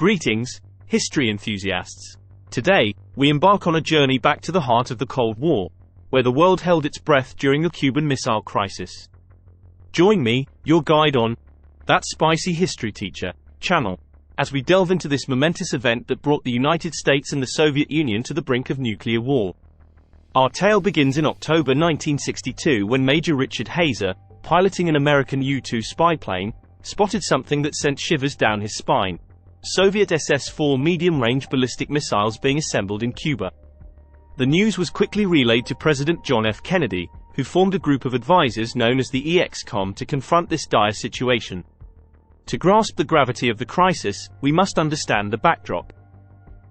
Greetings, history enthusiasts. Today, we embark on a journey back to the heart of the Cold War, where the world held its breath during the Cuban Missile Crisis. Join me, your guide on That Spicy History Teacher channel, as we delve into this momentous event that brought the United States and the Soviet Union to the brink of nuclear war. Our tale begins in October 1962 when Major Richard Hazer, piloting an American U-2 spy plane, spotted something that sent shivers down his spine: Soviet SS-4 medium-range ballistic missiles being assembled in Cuba. The news was quickly relayed to President John F. Kennedy, who formed a group of advisors known as the EXCOM to confront this dire situation. To grasp the gravity of the crisis, we must understand the backdrop.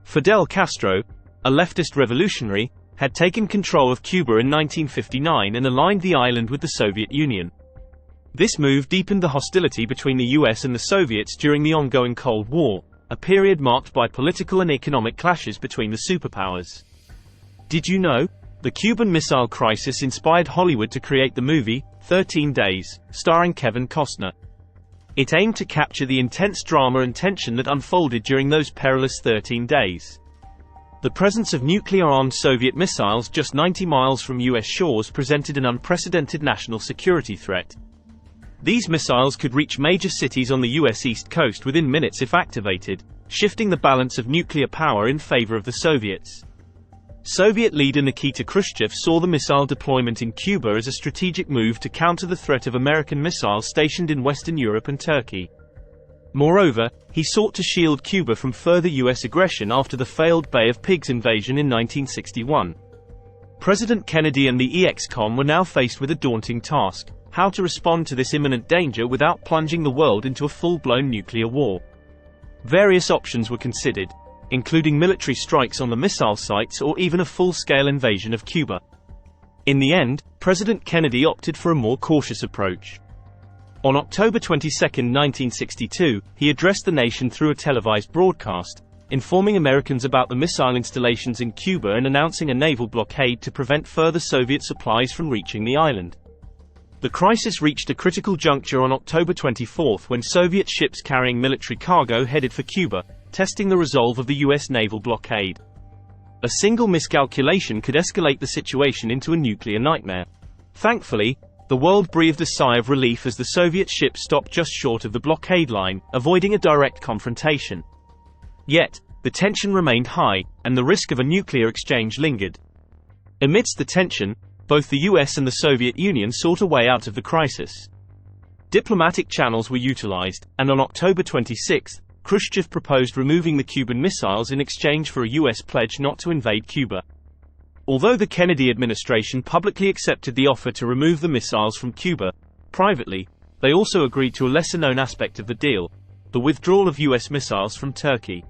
Fidel Castro, a leftist revolutionary, had taken control of Cuba in 1959 and aligned the island with the Soviet Union. This move deepened the hostility between the US and the Soviets during the ongoing Cold War, a period marked by political and economic clashes between the superpowers. Did you know? The Cuban Missile Crisis inspired Hollywood to create the movie 13 Days, starring Kevin Costner. It aimed to capture the intense drama and tension that unfolded during those perilous 13 days. The presence of nuclear-armed Soviet missiles just 90 miles from US shores presented an unprecedented national security threat. These missiles could reach major cities on the US East Coast within minutes if activated, shifting the balance of nuclear power in favor of the Soviets. Soviet leader Nikita Khrushchev saw the missile deployment in Cuba as a strategic move to counter the threat of American missiles stationed in Western Europe and Turkey. Moreover, he sought to shield Cuba from further US aggression after the failed Bay of Pigs invasion in 1961. President Kennedy and the EXCOM were now faced with a daunting task: how to respond to this imminent danger without plunging the world into a full-blown nuclear war. Various options were considered, including military strikes on the missile sites or even a full-scale invasion of Cuba. In the end, President Kennedy opted for a more cautious approach. On October 22, 1962, he addressed the nation through a televised broadcast, informing Americans about the missile installations in Cuba and announcing a naval blockade to prevent further Soviet supplies from reaching the island. The crisis reached a critical juncture on October 24 when Soviet ships carrying military cargo headed for Cuba, testing the resolve of the US naval blockade. A single miscalculation could escalate the situation into a nuclear nightmare. Thankfully, the world breathed a sigh of relief as the Soviet ships stopped just short of the blockade line, avoiding a direct confrontation. Yet, the tension remained high, and the risk of a nuclear exchange lingered. Amidst the tension, both the US and the Soviet Union sought a way out of the crisis. Diplomatic channels were utilized, and on October 26, Khrushchev proposed removing the Cuban missiles in exchange for a US pledge not to invade Cuba. Although the Kennedy administration publicly accepted the offer to remove the missiles from Cuba, privately, they also agreed to a lesser-known aspect of the deal: the withdrawal of US missiles from Turkey.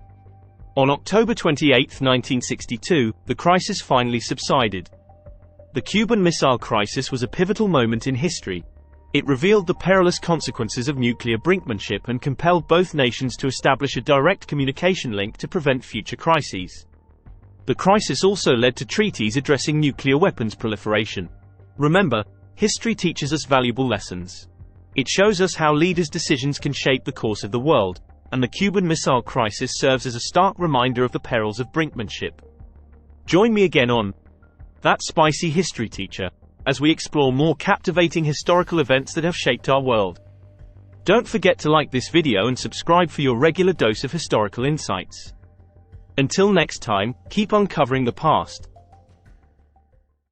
On October 28, 1962, the crisis finally subsided. The Cuban Missile Crisis was a pivotal moment in history. It revealed the perilous consequences of nuclear brinkmanship and compelled both nations to establish a direct communication link to prevent future crises. The crisis also led to treaties addressing nuclear weapons proliferation. Remember, history teaches us valuable lessons. It shows us how leaders' decisions can shape the course of the world, and the Cuban Missile Crisis serves as a stark reminder of the perils of brinkmanship. Join me again on That Spicy History Teacher, as we explore more captivating historical events that have shaped our world. Don't forget to like this video and subscribe for your regular dose of historical insights. Until next time, keep uncovering the past.